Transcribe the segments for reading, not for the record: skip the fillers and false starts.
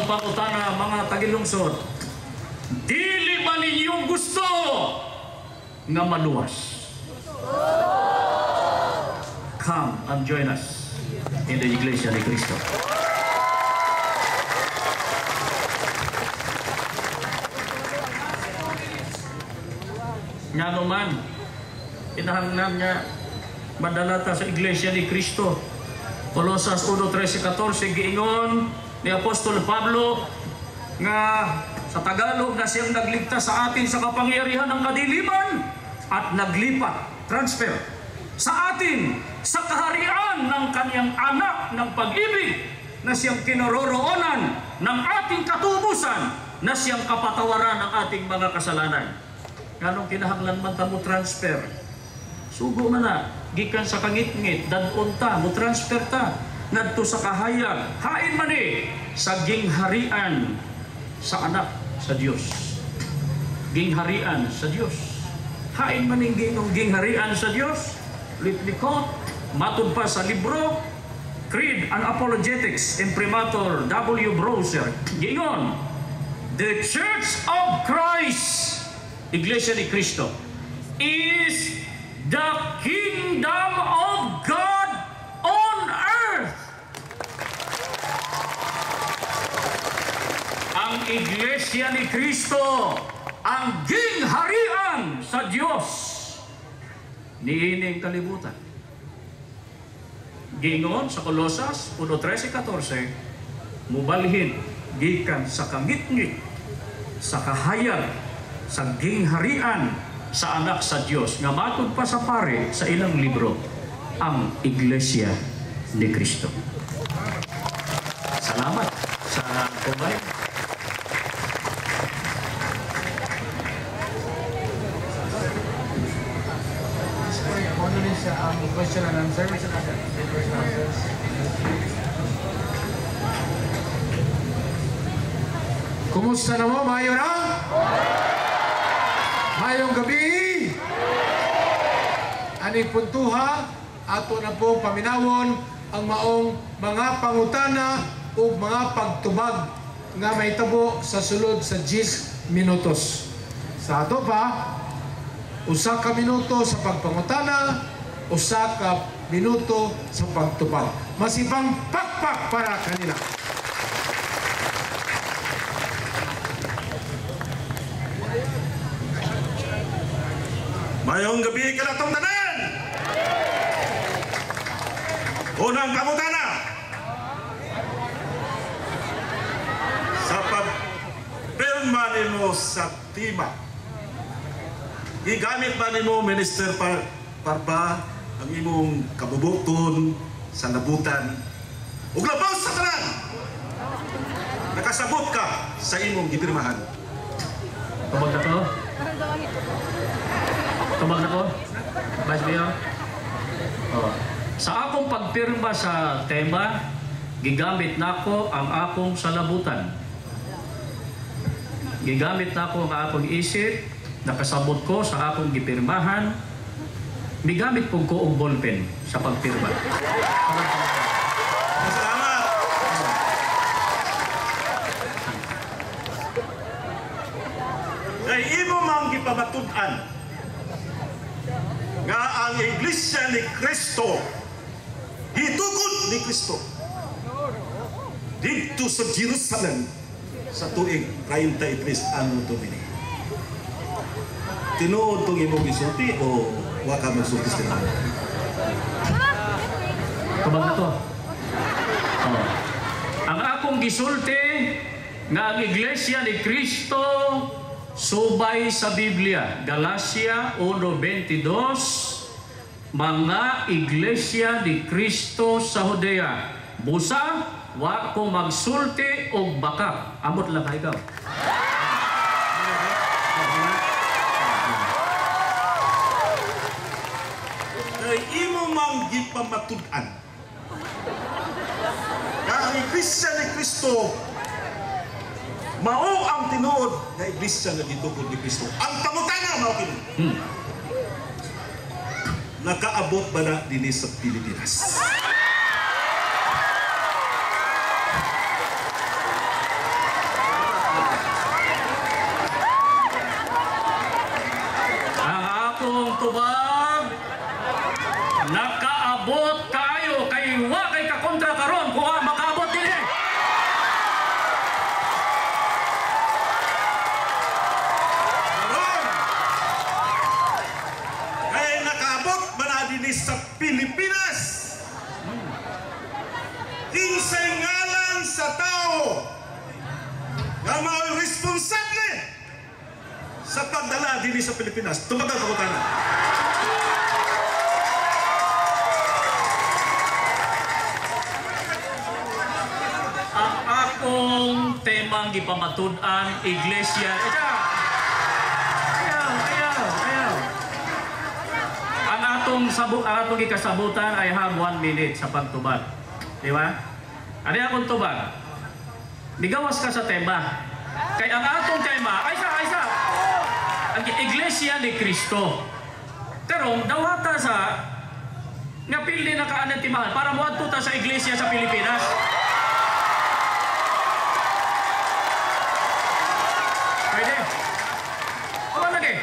pangutana mga tagilungsod, dili ba ninyo gusto nga maluwas? Come and join us in the Iglesia ni Cristo. Nga naman, kinahanglan nga madalata sa Iglesia ni Cristo. Colosas 1:13-14 giingon ni Apostol Pablo nga sa Tagalog na siyang nagligtas sa atin sa kapangyarihan ng kadiliman at naglipat, transfer, sa atin sa kaharian ng kaniyang anak ng pag-ibig na siyang kinaroroonan ng ating katubusan na siyang kapatawaran ng ating mga kasalanan. Ganong kinahanglan man ta mo transfer? Sugo man na, gikan sa kangit-ngit, dadon ta, mo transfer ta, ngadto sa kahayag, hain man sa gingharian sa anak sa Dios. Gingharian sa Dios. Hain man ginong gingharian sa Dios. Litlikot, matud pa sa libro, Creed and Apologetics, Imprimatur W. Browser. Gingon, the Church of Christ, Iglesia ni Cristo, is the kingdom of God on earth. Ang Iglesia ni Cristo, ang gingharian sa Diyos, niining kalibutan. Gingon sa Colosas 1:13-14, mubalhin gikan sa kangit-ngit, sa kahayag, sa gingharian sa anak sa Diyos nga matod pa sa pare sa ilang libro, ang Iglesia ni Cristo. Salamat sa kubay. Question and answer. Kumusta na mo? Mayo na? Mayong gabi. Aning puntuha, ato na po paminawon ang maong mga pangutana o mga pagtubag nga may tabo sa sulod sa 10 minutos. Sa ato pa, usa ka minuto sa pagpangutana, usa ka minuto sa pagtubag. Masibang pakpak para kanila. Mayong gabi ka na itong tanan! Unang pangutana! Sa pagpirma nimo sa tima, gigamit ba nimo, Minister Parpa, ang imong kabubuton sa nabutan ug labaw sa tanan? Nakasabot ka sa imong gipirmahan? Tumag na ko? Tumag na ko? Vice Mayor? Oh. Sa akong pagpirma sa tema, gigamit nako ang akong salabutan. Gigamit nako ang akong isip, nakasabot ko sa akong gipirmahan. Migamit po ko ang ballpen sa pagpirma. Salamat! Kay imo mang gipabatudan nga ang Iglesia ni Cristo, hitugod ni Cristo dito sa Jerusalem sa tuig 33 ano Domini. Tinuod tong imong gisulti o wa ka magsulti sa tao? Tumag na to. Oh. Ang akong gisulti nga ang Iglesia ni Cristo subay sa Biblia, Galacia 1:22, mga Iglesia ni Cristo sa Judea. Busa, wa ko magsulti og baka. Amot lang ka ikaw. Kay imo mang gipamatudan nga ang Iglesia ni Cristo mao ang tinuod nga Iglesia nga gitugod ni Cristo. Ang pangutana mao kini. Nakaabot ba na dinhi sa Pilipinas? madala din sa Pilipinas. Tumagal pangutana. Ang akong temang gipamatud-an iglesia. Ayaw. Ang atong gikasabutan ay have 1 minute sa pagtubag. Di ba? Ano akong tubag? Bigawas ka sa tema. Kaya ang atong tema ay sa ang iglesia ni Kristo. Pero dawata sa nga pildi na kaanan timahan para moadto ta sa iglesia sa Pilipinas. Pwede? O lagi?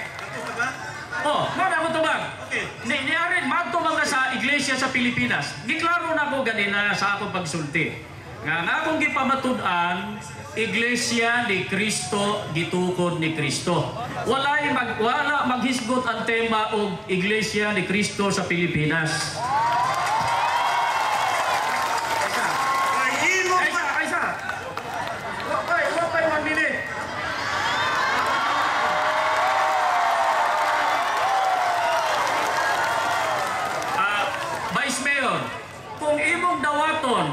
Mana mo tubag? Okay. Niyarin, magtubag na sa iglesia sa Pilipinas. Giklaro na ko ganina sa akong pagsulti. Nga akong gipamatud-an, iglesia ni Kristo, gitukod ni Kristo. Wala maghisgot ang tema og iglesia ni Kristo sa Pilipinas. Aysa. Wapay 1 minute. Vice Mayor, kung imong dawaton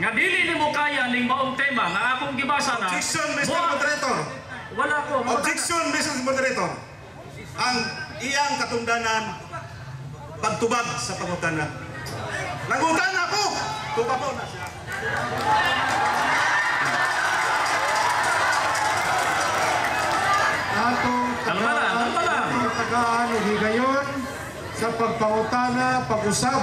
nga dili nimo kaya ning maong tema nga akong gibasa na. Objection, Mr. Moderator. Wala ko. Objection, Mr. Moderator. Ang iyang katungdanan pagtubag sa pangutana. Nangutana ko! Tubabaw na siya. Atong tagaan o higayon sa pagpangutana, pag-usab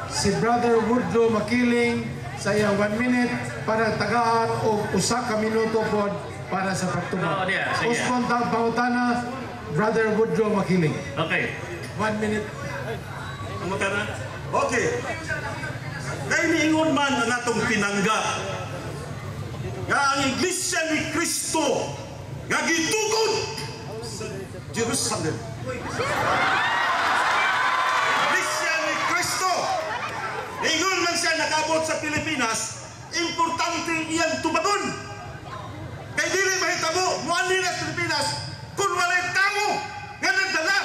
si Brother Woodrow Makiling sa iyang 1 minute para tagaan o usa ka minuto po para sa pagtubag. Sige. Uspon ta pangutana, Brother Woodrow Makiling. Okay. 1 minute. Pangutana? Okay. Kaya niingon man ang atong pinangga nga ang iglesia ni Kristo nga gitukod sa Jerusalem. Iglesia ni Kristo. Ingon man siya nakabot sa Pilipinas, importante iyang tubagon. Kaya dili mahitabo, muani na sa Pilipinas, kung walay tamo nga nagdala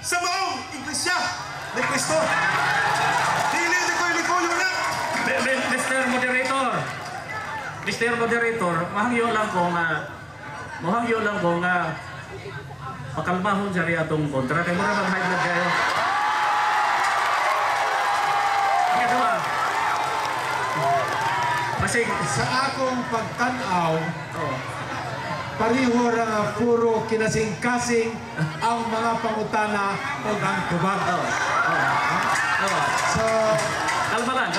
sa maong iglesia ni Kristo. Dili likoy-likoy na. Mr. Moderator, mahangyo lang ko nga pakalmahon sa riya atong kontra. Kaya muna mag-high blood kayo. Ito ba? Masig. Sa akong pagtanaw, pariho ra nga puro kinasing-kasing ang mga pangutana o ang tubag. So, Kalma lang.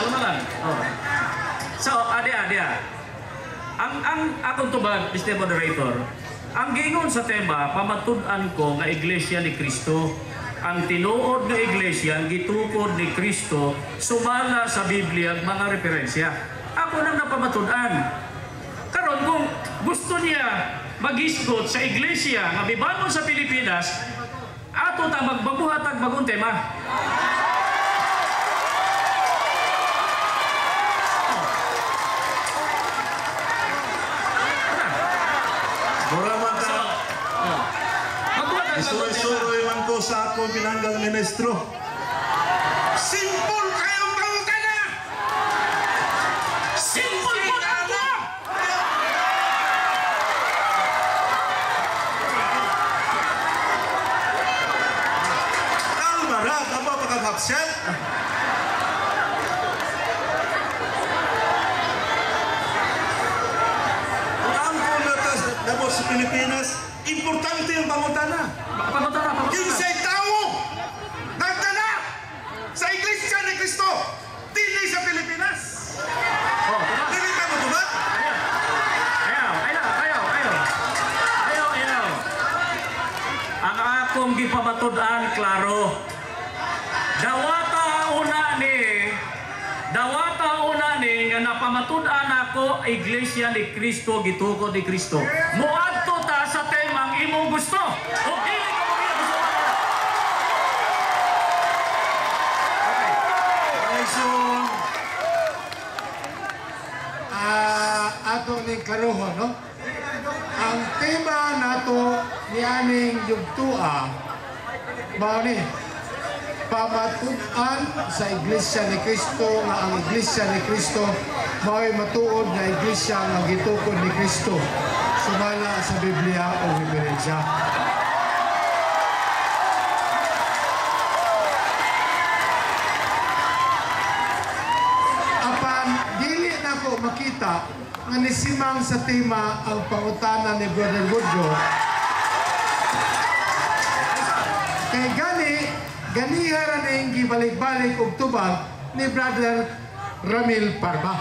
So, adia. Ang akong tubag, Mr. Moderator, ang giingon sa tema, pamatud-an ko nga iglesia ni Kristo. Ang tinuod nga iglesia, ang gitukod ni Kristo, sumala sa Biblia ang mga referensya. Ako nang napamatud-an. Karon kung gusto niya maghisgot sa iglesia nga bibanon sa Pilipinas, ato ta magbabuhatag bagong tema. Muraman ka. Isuroy man ko sa akong pinanggang ministro. Simple kayong pangutana! Simple po na ako! Kalmara, apa pagkakapsyan? Dabos sa Pilipinas, importante ang pangutana. Pangutana. Kinsay tao nagdala sa Iglesia ni Kristo dili sa Pilipinas. Dili ka mo ba? Ayaw. Ang akong gipamatud-an, klaro. Dawata una ni nga napamatud-an ako iglesia ni Kristo, gitukod ni Kristo. Muadto ta sa temang imong gusto. O dili ka mo gusto. ato ning karuho, no? Ang tema nato ni aning yugtua mao ni pamatud-an sa Iglesia ni Cristo nga ang Iglesia ni Cristo mao'y matuod na Iglesia nga gitukod ni Cristo sumala sa Biblia o Ebidensya. Apan dili nako makita nga nisimang sa tema ang pangutana ni Brother Woodrow. Kay ganiha ra na yung gibalik-balik og tubag ni Brother Ramil Parba.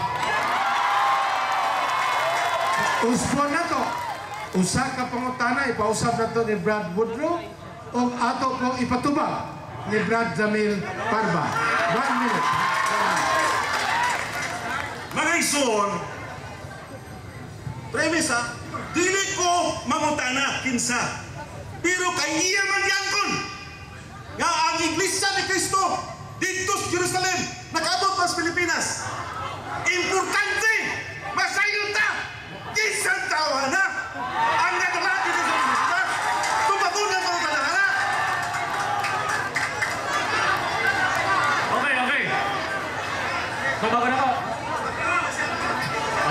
Uspon na to. Usa ka pangutana, ipausap na to ni Brad Woodrow o ato pong ipatubag ni Brad Ramil Parba. 1 minute. Mga igsoon, premisa, dili ko mangutana kinsa. Pero kay iya man yangkon nga ang Iglesia ni Cristo dito sa Jerusalem nakaabot sa Pilipinas. Importante masayon ta isang tawa na ang nadala dito sa Pilipinas. Tumagunan mo ka na. Okay. Tumago na ko.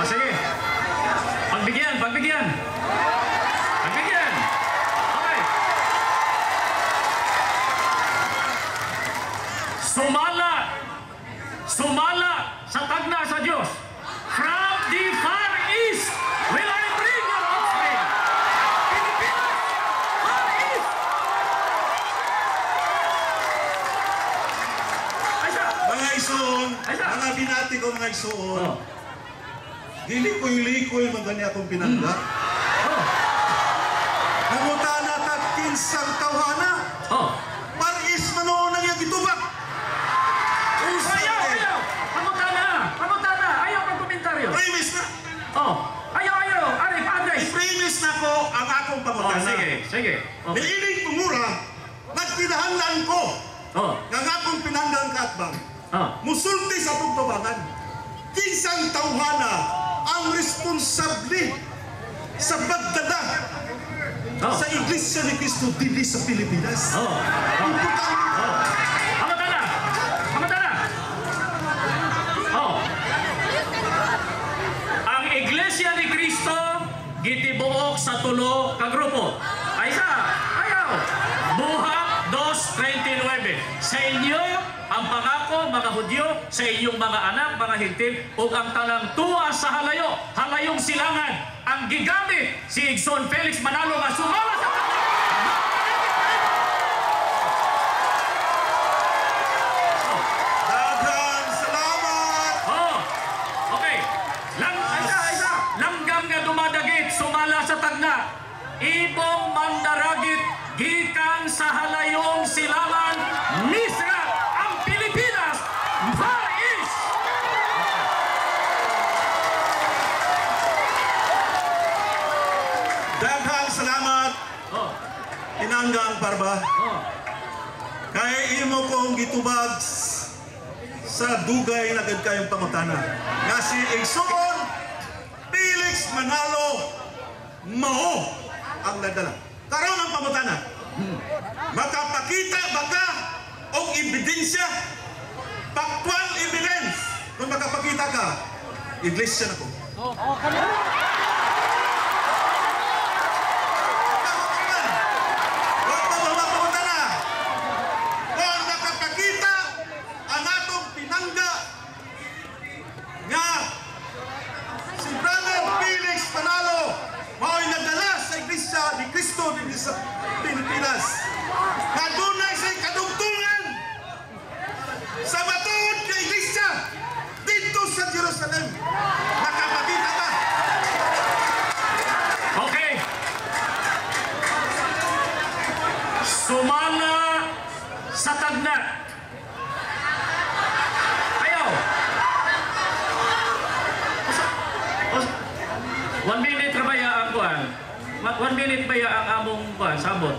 Sige. Pagbigyan. Okay. Sumala sa tagna sa Diyos. From the far east will I bring your offspring. Pilipinas, far east. Mga igsoon, mga binati ko mga igsoon. Dili ko ilikoy man gani akong pinangga. Nangutana ta kinsang tawhana. Paris manoon ang iyang gitubag. Ayaw. Pangutana. Ayaw magkomentaryo. Premise na. Ayaw. Address. I-premise na ko ang akong pangutana. Sige. Niinig pumura, nagpinahanglan ko nga akong pinanggang katbang. Musulti sa tugtubangan. Kinsang tawhana ang responsable sa pagdala sa Iglesia ni Cristo dili sa Pilipinas. Pangutana. Ang Iglesia ni Cristo gitibuok sa tulo ka grupo. Ayaw. Buhat 2:29. Sa inyo ang pangako, mga Hudyo, sa inyong mga anak, mga Hintil, ug ang tanang tuwa sa halayong silangan, ang gigamit si Igsoon Felix Manalo nga sumala sa Daghang salamat. Okay. Langgam nga dumadagit, sumala sa tagna. Ibong mandaragit, gikan sa halayong silangan, misra ang Pilipinas, Far East. Daghang salamat. Pinanggang Parba. Kay imo kong gitubag sa dugay na gid kayong pangutana. Nga si Igsoon Felix Manalo mao ang nadala. Karon ang pangutana. Makapakita ba ka og ebidensya? Factual evidence. Kung makapakita ka, Iglesia na ko. Kung makapakita ang atong pinangga nga si Brother Felix Manalo mao'y nadala sa Iglesia ni Cristo dito sa Pilipinas. Kadunay sa kadugtungan sa batuod ng Iglesia dito sa Jerusalem. Makapakita ba? Okay. Sumala sa tagna. Ayaw. 1 minute ra ba ya ang kuan? 1 minute ba ya ang among kuan sabot?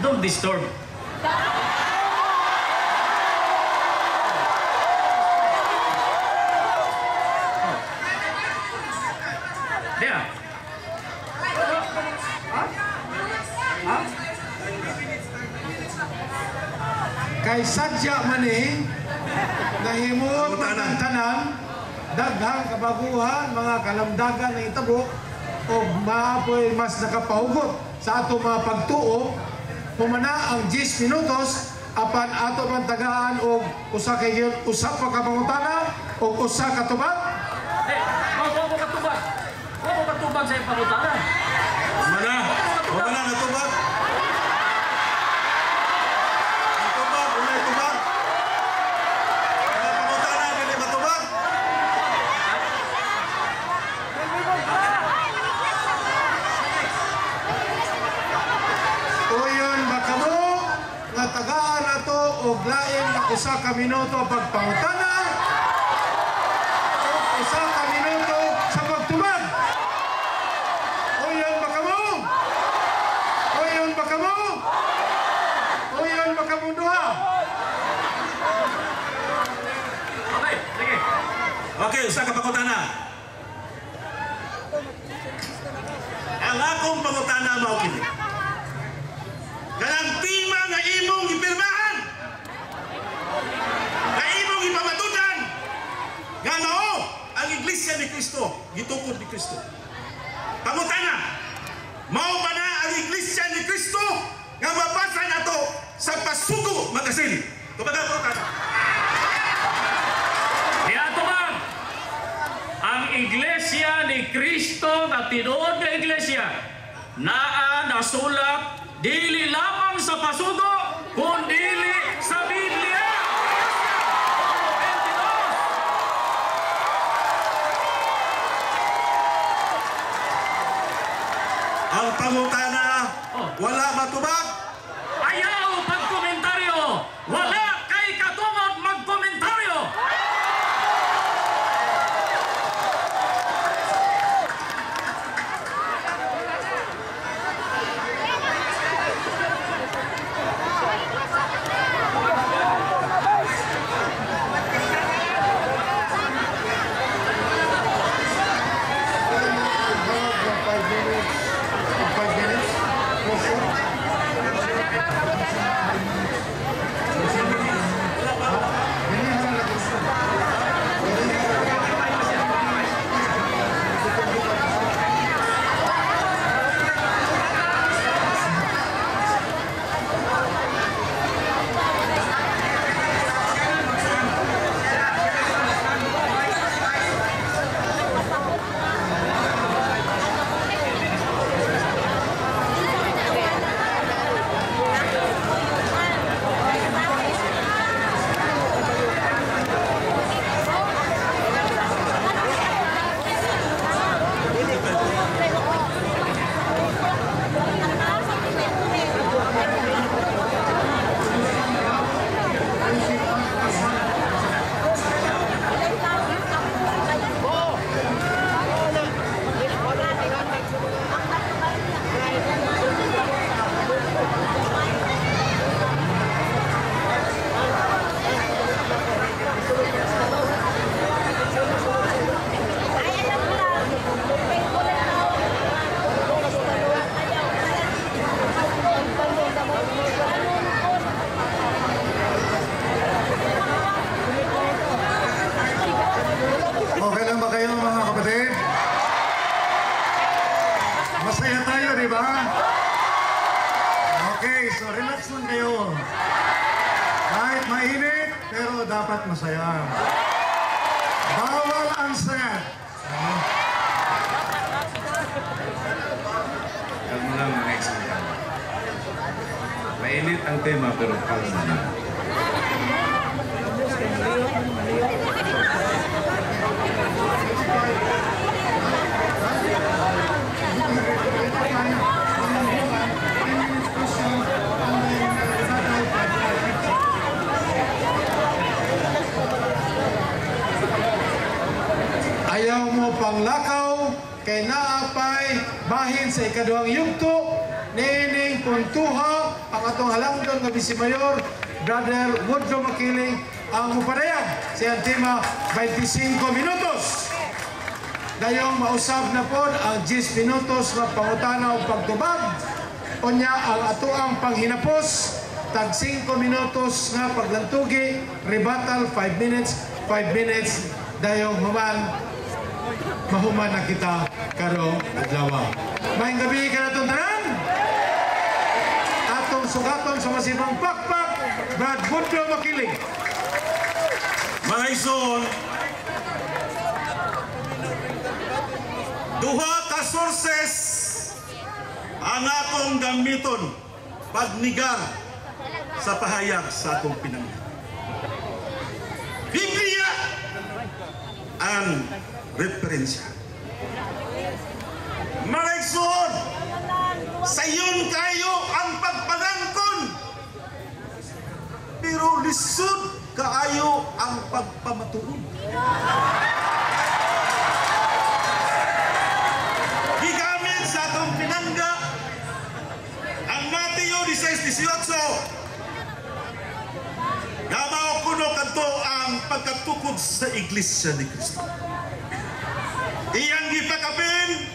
Don't disturb. There. kay sadya maning nahimuot ng tanan daghang kabaguhan, mga kalamdagan na itabo o maapoy mas nakapahugot sa ato mga pagtuo. Pumana ang 10 minutos apan ato man tagaan og usa pa ka pangutana o usa ka tubag. Wala katubag. Wala katubag sa pangutana. Wala na tubag. Ang tubag, wala yung tubag. Wala pangutana, hindi matubag. Tuyon baka mo nga tagaan nato og lain na usa ka minuto pagpangutana o usa ka minuto sa pagtubag. Tuyon baka mo. Tuyon baka mo. Tuyon baka mo duha. Okay, sige. Okay, usa ka pangutana. Ang akong pangutana mao kini. Kanang tima nga imong gipirmahan. Nga imong ipamatudan. Nga mao ang Iglesia ni Cristo, gitukod ni Cristo. Pangutana, mao ba na ang Iglesia ni Cristo nga mabasa nato sa Pasugo Magazine? Kumbaga pangutana. Diato man, ang Iglesia ni Cristo na tinuod na Iglesia naa nasulat dili lamang sa Pasugo kundi sa Biblia. Ang pangutana, wala matubag. Ayaw pagkomentaryo. Wala kay katungod magkomentaryo. Okay lang ba kayo mga kapatid? Masaya tayo, di ba? Okay, so relax lang kayo. Kahit mainit, pero dapat masaya. Bawal ang sad. Kalma lang mga kaibigan. Mainit ang tema pero kalma na. Ayaw mo panglakaw kay naapay bahin sa ikaduhang yugto nining puntuha ang atong halangdon nga Vice Mayor Brother Woodrow Makiling ang mupadayag sa tema 25 minutos. Dayong mausab na pod ang 10 minutos nga pangutana o pagtubag. Unya ang atuang panghinapos tag 5 minutos nga paglantugi, rebuttal 5 minutes, 5 minutes, dayong mahuman na kita karong adlaw. Maayong gabi ka na tanan. Atong sugaton sa masibang pakpak, Brad Budlo Makiling. Mga igsoon, duha ka sources ang atong gamiton pagnigar sa pahayag sa atong pinangga. Biblia ang referensya. Mga igsoon, sayon kayo ang pagpangangkon, pero lisod kaayo ang pagpamatuon. Gigamit sa atong pinangga ang Mateo 16:18. Gamaw kuno kadto ang pagkatukod sa Iglesia ni Cristo. Iyang gipakapin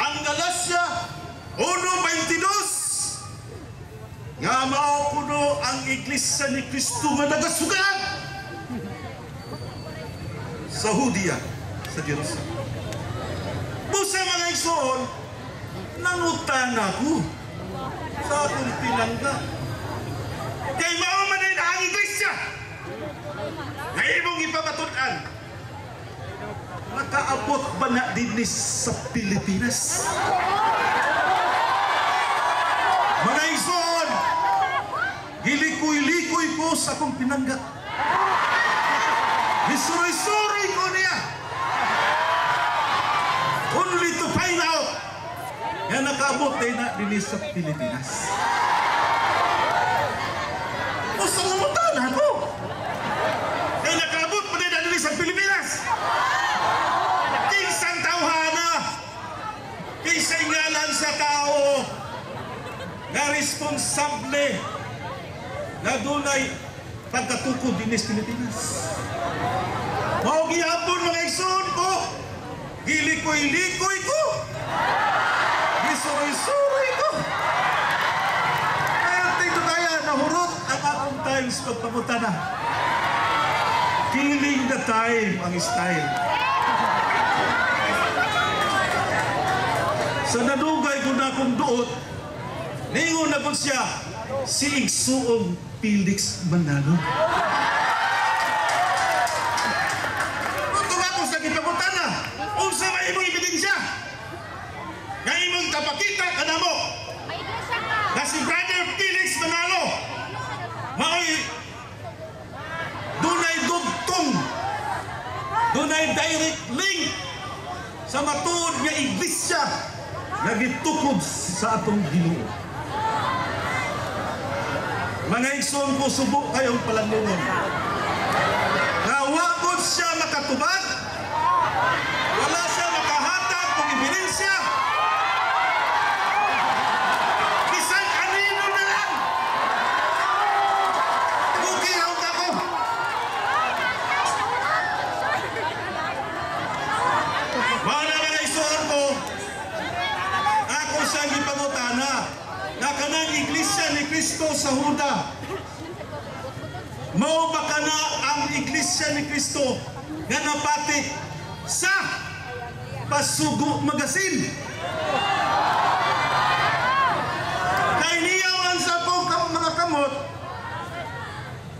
ang Galacia 1:22. Nga mao kuno ang Iglesia ni Cristo nga nagasugat sa Hudia, sa Jerusalem. Busa mga igsoon, nangutan ako sa akong pinangga. Kay mao man na ang Iglesia nga imong ipabatunan. Nakaabot ba na din sa Pilipinas? Mga igsoon, gilikoy-likoy ko sa akong pinangga. Isuroy-suroy ko niya. Only to find out nga nakaabot na din sa Pilipinas. Gusto nga mo taon ako. Kaya nakaabot pa din sa Pilipinas. Kinsang tawhana, kinsang ngalan sa tao na responsable na dunay pagkatukod din sa Pilipinas. Mao gihapon mga igsoon ko, gilikoy-likoy ko, gisuroy-suroy ko. Kaya tingko kaya nahurot ang akong times pagpamunta na. Killing the time ang style. Sa nadugay ko na akong duot, ningon na po siya, si Igsoong Felix Manalo. Kung tumapos na kipapunta na, unsa ba imong ebidensya? Nga imong kapakita ka na mo na si Brother Felix Manalo mao'y dunay dugtong, dunay direct link sa matuod nga iglesia na gitukod sa atong Ginoo. Mga igsoon ko, subok kayong palanungon. Nga wapod siya makatubag, wala siya makahatag kung ebidensya. Bisan anino na lang. Bukihaw ka ko. Mga igsoon ko, ako siyang ipangutana na kanang Iglesia ni Cristo sa Huda. Mao ba kana ang Iglesia ni Cristo nga napati sa Pasugo Magasin? Kay niyawan sa pong mga kamot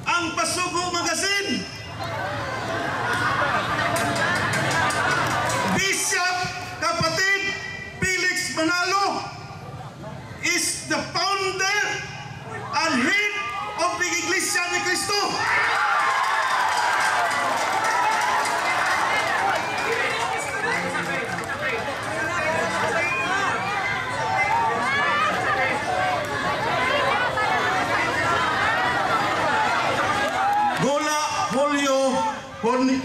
ang Pasugo Magasin. Bishop kapatid Felix Manalo is the founder and head of the Iglesia ni Cristo. Gola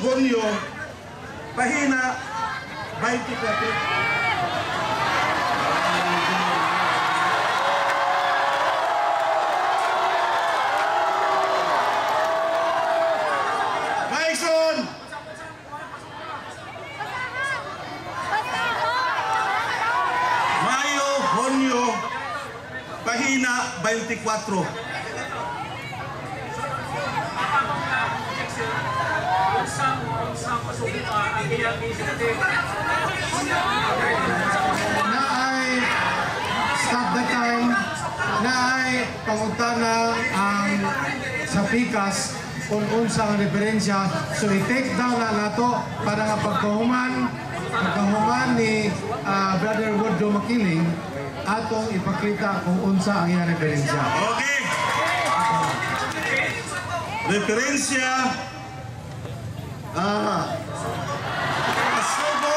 Honyo, pahina 24. Pahina 24. ang iyang initiative. Na ay stop the time, na ay pangutana ang sa pikas kung unsang referensya. So i-take down na nato para nga pagkahuman ni Brother Woodrow Makiling atong ipakita kung unsa ang iyang referensya. Okay. Referensya Pasugo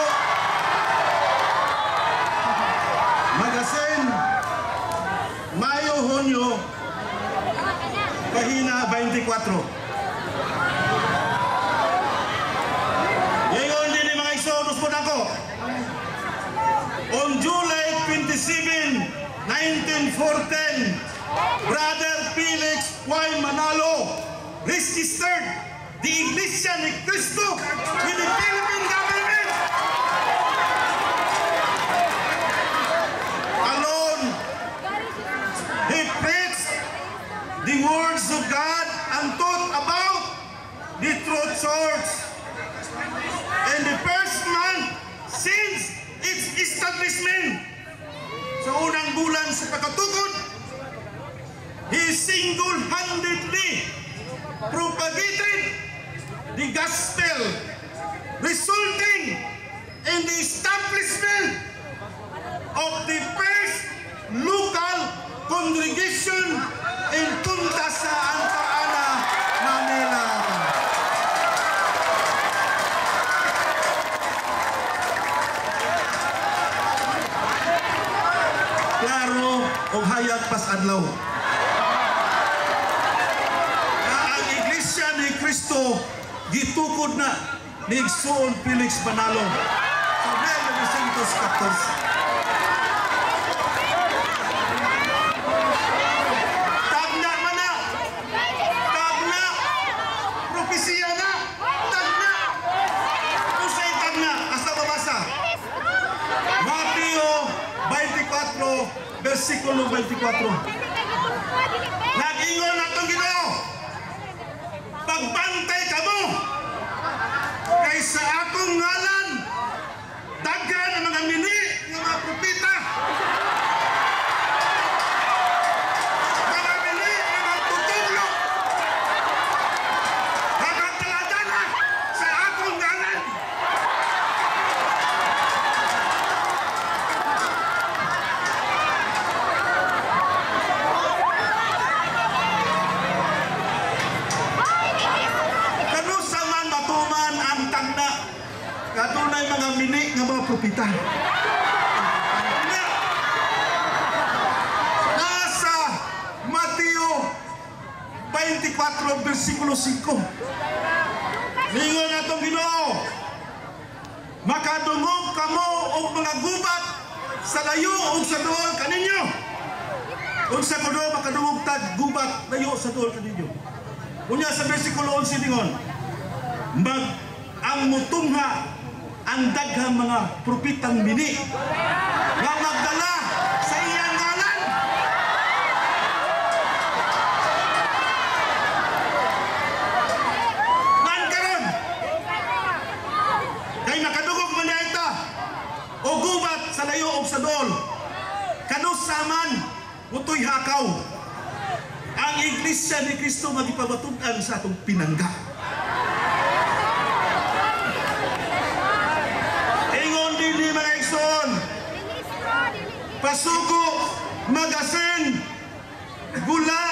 Magasin Mayo-Hunyo Pahina 24. Ngayon din mga isodos po nako. On July 27, 1914, Brother Felix Y. Manalo registered the Iglesia ni Cristo with the Philippine government. Alone, he preached the words of God and taught about the true church. In the first month since its establishment, sa unang bulan sa pagkatukod, he single-handedly propagated the gospel, resulting in the establishment of the first local congregation in Punta Santa Ana, Manila. Klaro o hayag pas adlaw. Ang Iglesia ni Cristo gitukod na ni Igsoon Felix Manalo sa 1914. Tagna man na! Tagna! Propesiya na! Tagna! Usay tagna! Asa babasa? Mateo 24, versikulo 24. Nag-ingon na itong Ginoo, pagbantay ka mo, kay sa akong ngalan, daghan ang mga mini, ng mga propita. Mga mini, mga tutulog. Magkakaladana sa akong ngalan. Kano sa man matuman ang tagna, katunay mga mini nga mga propita. Nasa Mateo 24, versikulo 5. Lingon na itong Ginoo, makadungog kamo og mga gubat sa layo o sa duol kaninyo. Kung sa kuno makadungog tag gubat layo sa duol kaninyo. Unya sa versikulo 11 lingon, ang mutungha ang daghang mga propitang bini nga magdala sa iyang ngalan. Nan karon kay nakadugog man ita o gubat sa layo o sa duol, kanusaman utoy hakaw. Ang Iglesia ni Cristo magipabatugan sa atong pinangga. Ingon din ni mga igsoon, Pasugo, Magasin, Gula,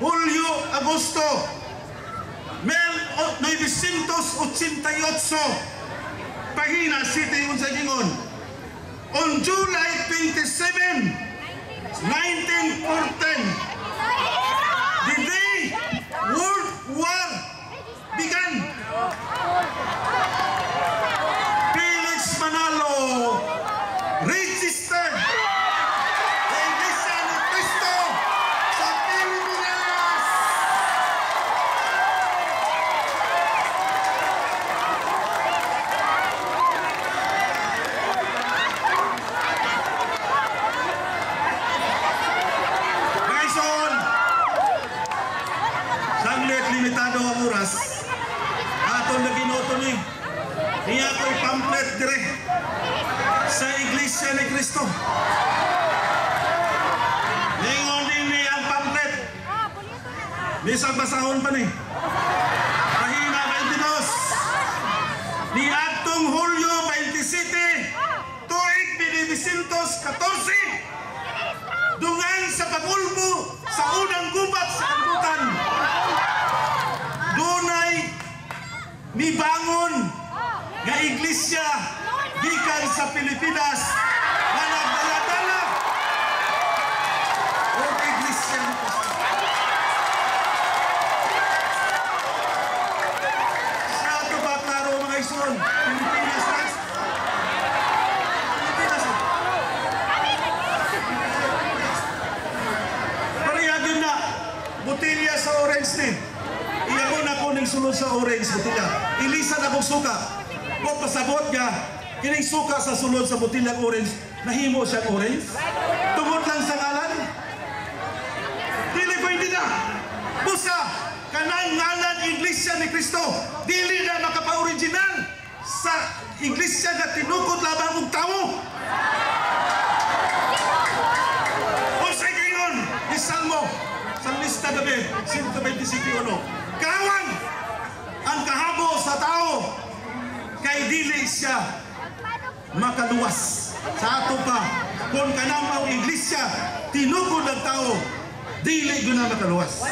Hulyo, Agosto, 1988, pahina City unsa gingon. On July 27, 1914, the day World War began. Felix Manalo registered the Iglesia ni Cristo sa Pilipinas. Kristo. Ningon din ang pamphlet. Bisag basahon pa ni. Pahina 22. Ni atong Hulyo 27, tuig 1914, dungan sa pag-ulbo sa unang gubat sa kalibutan. Dunay mibangon nga iglesia gikan sa Pilipinas nga nagdala-dala o iglesia ni Kristo. Sa ato ba klaro mga ison? Pilipinas na. Pilipinas na. Parihagin na botilya sa orange din. Iyabon ako ng sulod sa orange botilya. Ilisan akong suka. Kung pasabot niya, kining suka sa sulod sa botilyang orange, nahimo siyang orange. Tungod lang sa ngalan. Dili pwede na. Busa, kanang ngalan Iglesia ni Kristo, dili na makapa-original sa Iglesia nga tinukod labang og tawo. Unsay gingon ni Salmo, Salmista gabi, 125:1. Kawan ang kahabo sa tao kay dili siya makaluwas. Sa ato pa, kung kanang iglesia tinukod ang tao, dili guna makaluwas.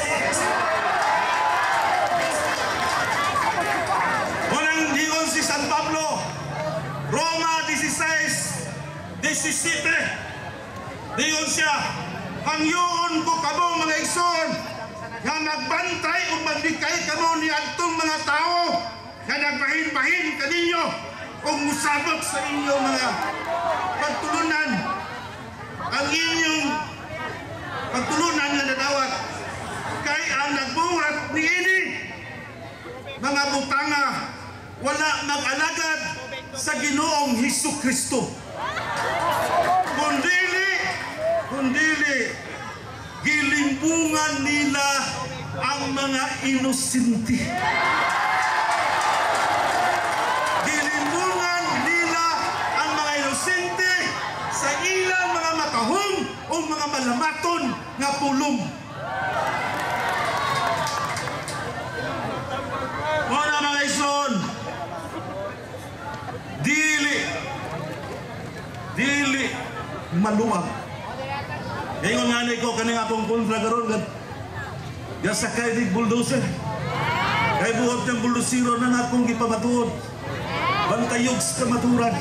Walang diyon si San Pablo, Roma 16:17. Diyon siya, hangyoon ko kamo mga igsoon nga nagbantay o maglikay kamo ni adtong mga tao nga nagbahin-bahin kaninyo o musabot sa inyong mga pagtulunan. Ang inyong pagtulunan nga nadawat kay ang nagbuhat ni ini mga butanga wala mag-alagad sa Ginoong Hesukristo. Kundili gilimbungan nila ang mga inosente. Gilimbungan nila ang mga inosente sa ilang mga makahong o mga malamaton nga pulong. Mga mga ison, dili maluwag. Ngayon nga na ko kaning akong kontra karon gasakay di bulldozer. Kay buhat ng bulldozero na akong gipamatuod. Bantayog sa kamaturan.